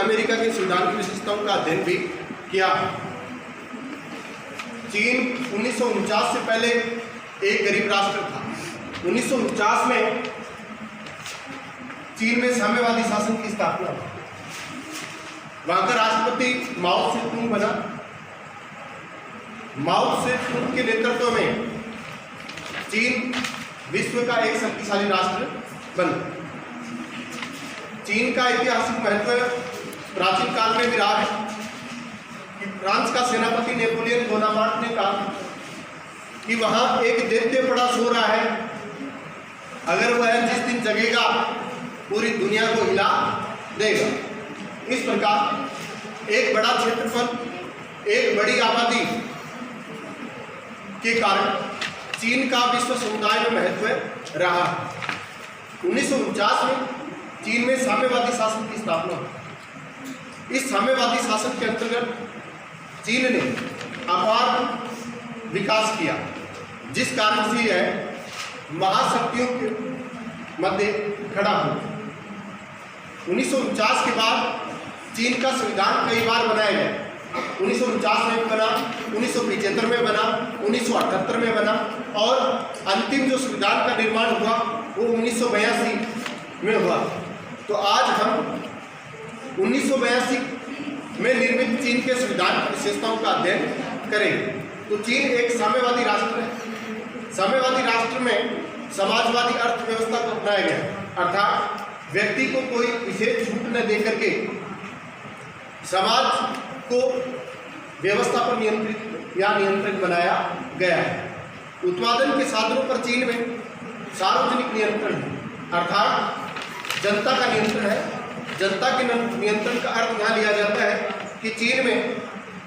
America के संविधान की विशेषताओं का अध्ययन भी किया। चीन 1949 से पहले एक गरीब राष्ट्र था। 1949 में चीन में साम्यवादी शासन की स्थापना हुई। वहां का राष्ट्रपति माओ से तुंग बना। माओ से तुंग के नेतृत्व में चीन विश्व का एक शक्तिशाली राष्ट्र बना। चीन का ऐतिहासिक महत्व प्राचीन काल में भी रहा है कि फ्रांस का सेनापति नेपोलियन बोनापार्ट ने कहा कि वहां एक दैत्य पड़ा सो रहा है, अगर वह जिस दिन जगेगा पूरी दुनिया को हिला देगा। इस प्रकार एक बड़ा क्षेत्रफल, एक बड़ी आबादी के कारण चीन का विश्व समुदाय में महत्व रहा। 1949 में चीन में साम्यवादी शासन की स्थापना हुई। इस साम्यवादी शासन के अंतर्गत चीन ने अपार विकास किया, जिस कारण से यह महाशक्तियों के मध्य खड़ा हुआ। 1949 के बाद चीन का संविधान कई बार बनाया गया। 1949 में बना, 1975 में बना, 1978 में बना और अंतिम जो संविधान का निर्माण हुआ वो 1982 में हुआ। तो आज हम 1982 में निर्मित चीन के संविधान की विशेषताओं का अध्ययन करेंगे। तो चीन एक साम्यवादी राष्ट्र है। साम्यवादी राष्ट्र में समाजवादी अर्थव्यवस्था को अपनाया गया, अर्थात व्यक्ति को कोई विशेष छूट न देकर के समाज को व्यवस्था पर नियंत्रित बनाया गया है। उत्पादन के साधनों पर चीन में सार्वजनिक नियंत्रण है, अर्थात जनता का नियंत्रण है। जनता के नियंत्रण का अर्थ यहाँ लिया जाता है कि चीन में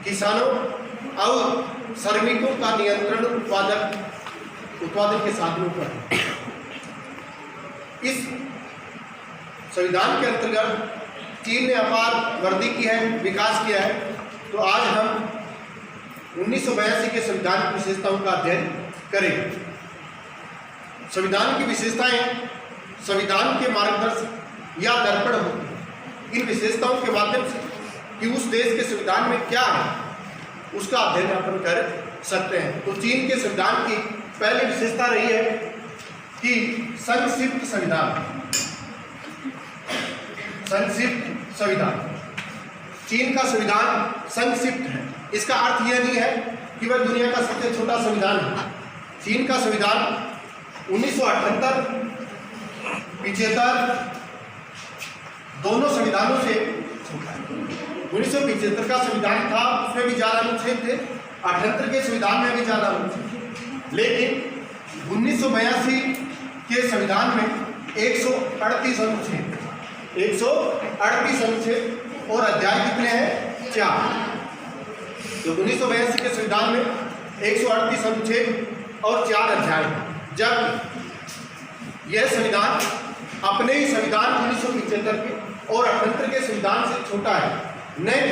किसानों और श्रमिकों का नियंत्रण उत्पादन के साधनों पर है। इस संविधान के अंतर्गत चीन ने अपार वृद्धि की है, विकास किया है। तो आज हम 1982 के संविधान की विशेषताओं का अध्ययन करेंगे। संविधान की विशेषताएं संविधान के मार्गदर्शक या दर्पण होती हैं। इन विशेषताओं के माध्यम से कि उस देश के संविधान में क्या है उसका अध्ययन अपन कर सकते हैं। तो चीन के संविधान की पहली विशेषता रही है कि संक्षिप्त संविधान। संक्षिप्त संविधान, चीन का संविधान संक्षिप्त है। इसका अर्थ यह नहीं है कि वह दुनिया का सबसे छोटा संविधान है। चीन का संविधान 1978, 75 दोनों संविधानों से छोटा है। 1975 का संविधान था, उसमें भी ज़्यादा अनुच्छेद थे। 78 के संविधान में भी ज़्यादा अनुच्छेद, लेकिन 1982 के संविधान में 138 अनुच्छेद, 138 अनुच्छेद और अध्याय कितने हैं? 4। तो 1982 के संविधान में 138 अनुच्छेद और 4 अध्याय। जब यह संविधान अपने ही संविधान 1975 के और 78 के संविधान से छोटा है, नहीं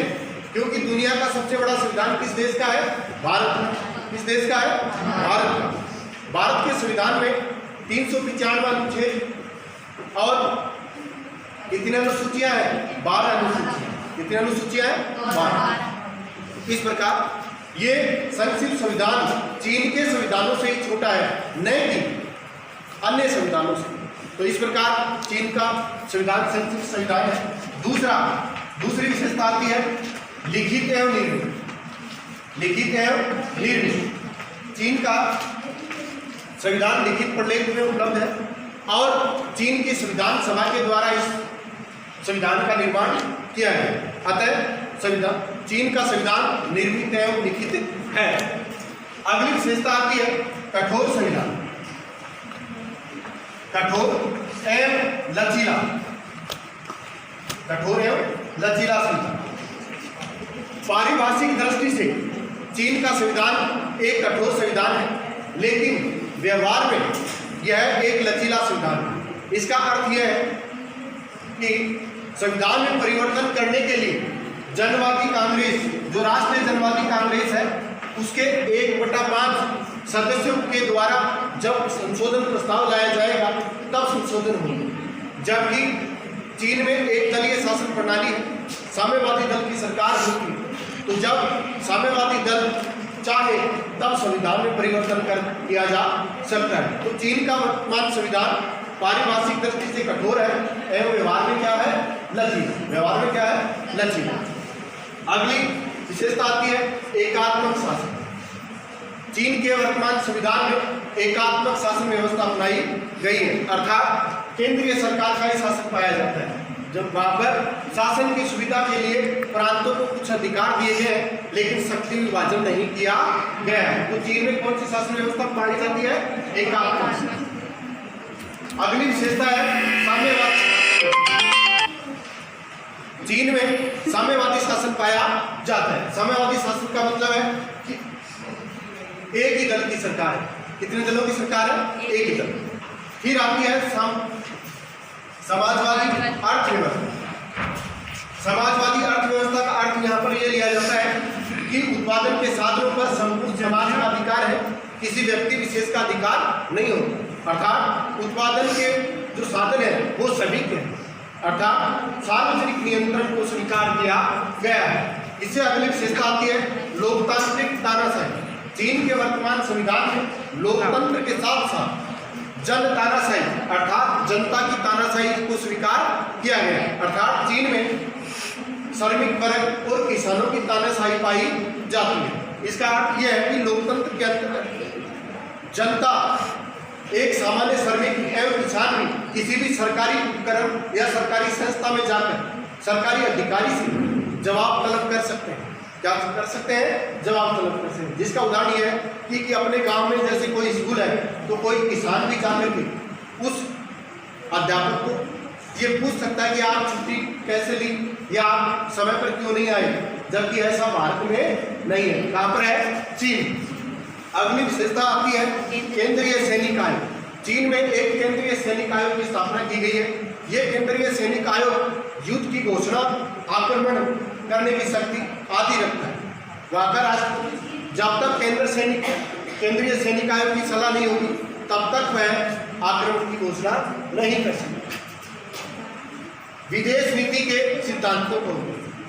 क्योंकि दुनिया का सबसे बड़ा संविधान किस देश का है? भारत में। किस देश का है? भारत का। भारत के संविधान में 395 अनुच्छेद और कितनी अनुसूचियां हैं? 12 अनुसूचियां। कितनी अनुसूचियां हैं? 12। इस प्रकार ये संक्षिप्त संविधान चीन के संविधानों से ही छोटा है, नहीं कि अन्य संविधानों से। तो इस प्रकार चीन का संविधान संक्षिप्त संविधान है। दूसरी विशेषता आती है लिखित एवं निर्मित। लिखित एवं निर्मित, चीन का संविधान लिखित प्रलेख में उपलब्ध है और चीन की संविधान सभा के द्वारा इस संविधान का निर्माण किया गया। अतः चीन का संविधान निर्मित एवं लिखित है। अगली विशेषता आती है कठोर संविधान। कठोर एवं लचीला। कठोर एवं लचीला संविधान। पारिभाषिक दृष्टि से चीन का संविधान एक कठोर संविधान है, लेकिन व्यवहार में यह एक लचीला संविधान है। इसका अर्थ यह है कि संविधान में परिवर्तन करने के लिए जनवादी कांग्रेस, जो राष्ट्रीय जनवादी कांग्रेस है, उसके 1/5 सदस्यों के द्वारा जब संशोधन प्रस्ताव लाया जाएगा तब संशोधन होगा। जबकि चीन में एक दलीय शासन प्रणाली है, साम्यवादी दल की सरकार होती तो जब साम्यवादी दल चाहे तब संविधान में परिवर्तन कर दिया जा सकता है। तो चीन का वर्तमान संविधान पारिभाषिक दृष्टि से कठोर है एवं व्यवहार में क्या है, लचीला। व्यवहार में क्या है, लचीला। अगली विशेषता आती है एकात्मक शासन। चीन के वर्तमान संविधान में एकात्मक शासन व्यवस्था अपनाई गई है, अर्थात केंद्रीय सरकार का ही शासन पाया जाता है। जब वहां पर शासन की सुविधा के लिए प्रांतों को कुछ अधिकार दिए गए हैं लेकिन शक्ति विभाजन नहीं किया गया है। तो चीन में कौन सी शासन व्यवस्था पाई जाती है, एकात्मक। अगली विशेषता है साम्यवादी। चीन में साम्यवादी शासन पाया जाता है। साम्यवादी शासन का मतलब है कि एक ही दल की सरकार है। कितने दलों की सरकार है, एक ही दल। फिर आती है समाजवादी अर्थव्यवस्था। समाजवादी अर्थव्यवस्था का अर्थ यहाँ पर यह लिया जाता है कि उत्पादन के साधनों पर संपूर्ण समाज का अधिकार है, किसी व्यक्ति विशेष का अधिकार नहीं होता। अर्थात उत्पादन के जो साधन है वो सभी के हैं, अर्थात सार्वजनिक नियंत्रण को स्वीकार किया गया है। इससे अगली विशेषता आती है लोकतांत्रिक तानाशाही। चीन के वर्तमान संविधान में लोकतंत्र के साथ साथ जन तानाशाही अर्थात जनता की तानाशाही को स्वीकार किया गया है। अर्थात चीन में श्रमिक वर्ग और किसानों की तानाशाही पाई जाती है। इसका अर्थ यह है कि लोकतंत्र के अंतर्गत जनता, एक सामान्य श्रमिक एवं किसान भी किसी भी सरकारी उपक्रम या सरकारी संस्था में जाकर सरकारी अधिकारी से जवाब तलब कर सकते हैं। क्या कर सकते हैं, जवाब तलब कर सकते हैं। जिसका उदाहरण यह है कि अपने गांव में जैसे कोई स्कूल है तो कोई किसान भी जाकर के उस अध्यापक को ये पूछ सकता है कि आप छुट्टी कैसे ली या आप समय पर क्यों नहीं आए, जबकि ऐसा भारत में नहीं है। कहाँ पर है, चीन। अगली विशेषता आती है केंद्रीय सैनिक आयोग। चीन में एक केंद्रीय सैनिक आयोग की स्थापना की गई है। यह केंद्रीय सैनिक आयोग युद्ध की घोषणा, आक्रमण करने की शक्ति आदि रखता है। वहां का राष्ट्रपति जब तक केंद्रीय सैनिक आयोग की सलाह नहीं होगी तब तक वह आक्रमण की घोषणा नहीं कर सकता। विदेश नीति के सिद्धांतों को,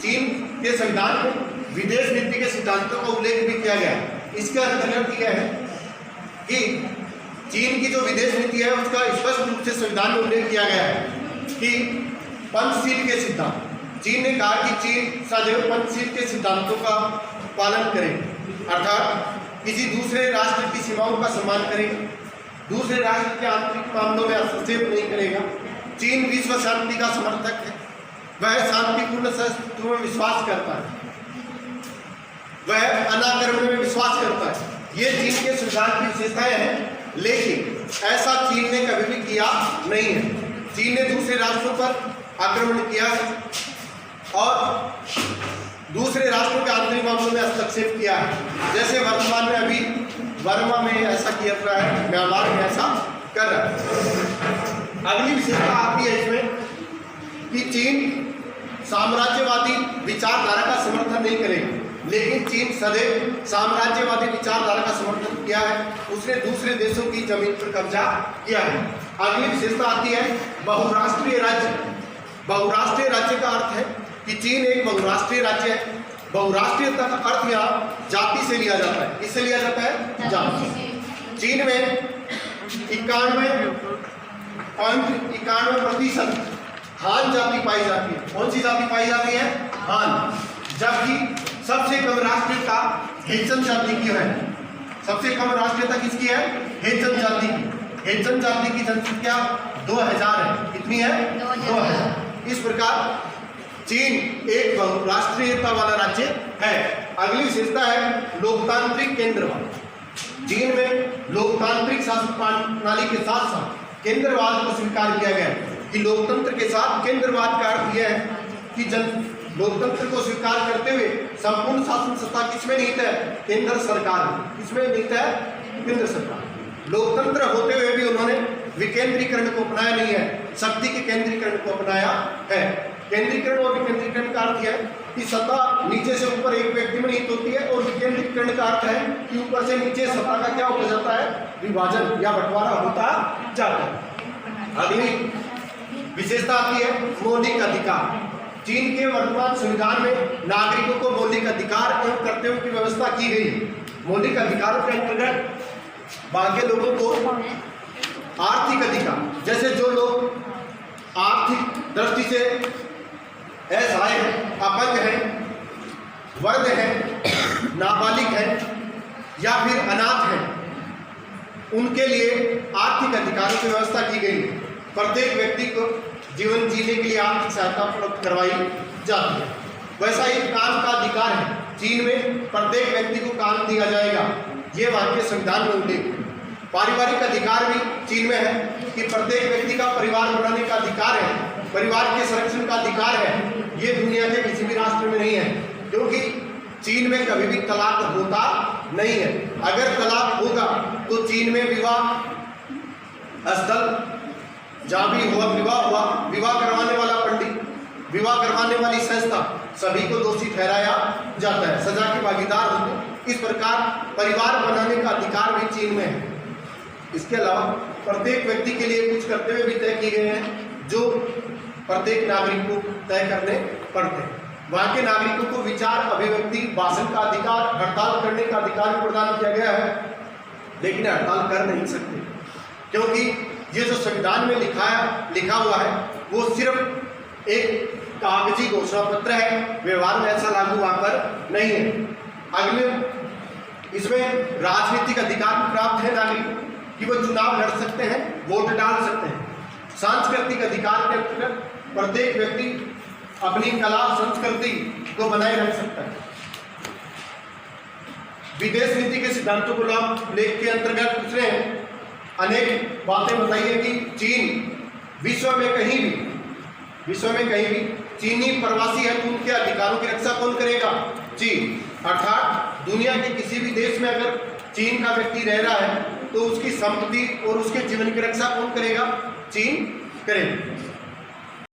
चीन के संविधान में विदेश नीति के सिद्धांतों का उल्लेख भी किया गया है। इसका अंतर्गत यह है कि चीन की जो विदेश नीति है उसका स्पष्ट रूप से संविधान में उल्लेख किया गया है कि पंचशील के सिद्धांत। चीन ने कहा कि चीन सदैव पंचशील के सिद्धांतों का पालन करे, अर्थात किसी दूसरे राष्ट्र की सीमाओं का सम्मान करेगा, दूसरे राष्ट्र के आंतरिक मामलों में हस्तक्षेप नहीं करेगा। चीन विश्व शांति का समर्थक है, वह शांतिपूर्ण सहअस्तित्व में विश्वास करता है, वह अनाक्रमण में विश्वास करता है। ये चीन के संविधान की विशेषताएं हैं, लेकिन ऐसा चीन ने कभी भी किया नहीं है। चीन ने दूसरे राष्ट्रों पर आक्रमण किया और दूसरे राष्ट्रों के आंतरिक मामलों में हस्तक्षेप किया है। जैसे वर्तमान में अभी वर्मा में ऐसा किया रहा है, म्यांमार में ऐसा कर रहा है। अगली विशेषता आती है इसमें कि चीन साम्राज्यवादी विचारधारा का समर्थन नहीं करेगा, लेकिन चीन सदैव साम्राज्यवादी विचारधारा का समर्थन किया है। उसने दूसरे देशों की जमीन पर कब्जा किया है। अगली विशेषता आती है बहुराष्ट्रीय राज्य। बहुराष्ट्रीय राज्य का अर्थ है कि चीन एक बहुराष्ट्रीय राज्य है। बहुराष्ट्रीयता का अर्थ यहाँ जाति से लिया जाता है। किससे लिया जाता है, जाति। चीन में 91.91% हान जाति पाई जाती है। कौन सी जाति पाई जाती है, हान। जबकि सबसे कम राष्ट्रीयता हेचन जाति की है। सबसे कम राष्ट्रीयता किसकी है, हेचन जाति की। हेचन जाति की जनसंख्या 2000 है। कितनी है, 2000। इस प्रकार चीन एक बहुराष्ट्रीयता वाला राज्य है। अगली विशेषता है लोकतांत्रिक केंद्रवाद। चीन में लोकतांत्रिक शासन प्रणाली के साथ साथ केंद्रवाद को स्वीकार किया गया है कि लोकतंत्र के साथ केंद्रवाद का अर्थ यह है कि लोकतंत्र को स्वीकार करते हुए संपूर्ण शासन सत्ता किसमें निहित है, केंद्र सरकार में। किसमें निहित है, केंद्र सरकार। लोकतंत्र होते हुए भी उन्होंने विकेंद्रीकरण को अपनाया नहीं है, शक्ति के केंद्रीकरण को अपनाया है। केंद्रीकरण और विकेंद्रीकरण का अर्थ है कि सत्ता नीचे से ऊपर एक व्यक्ति में निहित होती है, और विकेंद्रीकरण का अर्थ है कि ऊपर से नीचे सत्ता का क्या हो जाता है, विभाजन या बंटवारा होता जाता है। अगली विशेषता आती है मौलिक अधिकार। चीन के वर्तमान संविधान में नागरिकों को मौलिक अधिकार एवं कर्तव्यों की व्यवस्था की गई है। मौलिक अधिकारों के अंतर्गत वहां के लोगों को आर्थिक अधिकार, जैसे जो लोग आर्थिक दृष्टि से असहाय हैं, अपंग हैं, वृद्ध हैं, नाबालिग हैं या फिर अनाथ हैं, उनके लिए आर्थिक अधिकारों की व्यवस्था की गई है। प्रत्येक व्यक्ति को जीवन जीने के लिए आर्थिक सहायता उपलब्ध करवाई जाती है। वैसा ही काम का अधिकार है। चीन में प्रत्येक व्यक्ति को काम दिया जाएगा, ये वहाँ के संविधान में उल्लेख है। पारिवारिक अधिकार भी चीन में है कि प्रत्येक व्यक्ति का परिवार बनाने का अधिकार है, परिवार के संरक्षण का अधिकार है। ये दुनिया के किसी भी राष्ट्र में नहीं है, क्योंकि चीन में कभी भी तलाक होता नहीं है। अगर तलाक होगा तो चीन में विवाह स्थल जहाँ भी हुआ विवाह हुआ, विवाह करवाने वाला पंडित, विवाह करवाने वाली संस्था, सभी को दोषी ठहराया जाता है, सजा के भागीदार होते। इस प्रकार परिवार बनाने का अधिकार भी चीन में है। इसके अलावा प्रत्येक व्यक्ति के लिए कुछ कर्तव्य भी तय किए गए हैं जो प्रत्येक नागरिक को तय करने पड़ते हैं। वहाँ के नागरिकों को विचार, अभिव्यक्ति, भाषण का अधिकार, हड़ताल करने का अधिकार भी प्रदान किया गया है, लेकिन हड़ताल कर नहीं सकते, क्योंकि ये जो संविधान में लिखा हुआ है वो सिर्फ एक कागजी घोषणा पत्र है, व्यवहार में ऐसा लागू वहाँ पर नहीं है। अगले इसमें राजनीतिक अधिकार भी प्राप्त है नागरिक कि वो चुनाव लड़ सकते हैं, वोट डाल सकते हैं। सांस्कृतिक अधिकार के अंतर्गत प्रत्येक व्यक्ति अपनी कला संस्कृति को बनाए रख सकता है। विदेश नीति के सिद्धांतों को लाभ लेख के अंतर्गत उसने अनेक बातें बताई है कि चीन विश्व में कहीं भी चीनी प्रवासी है तो उनके अधिकारों की रक्षा कौन करेगा? चीन। अर्थात दुनिया के किसी भी देश में अगर चीन का व्यक्ति रह रहा है तो उसकी संपत्ति और उसके जीवन की रक्षा कौन करेगा? चीन करेगा।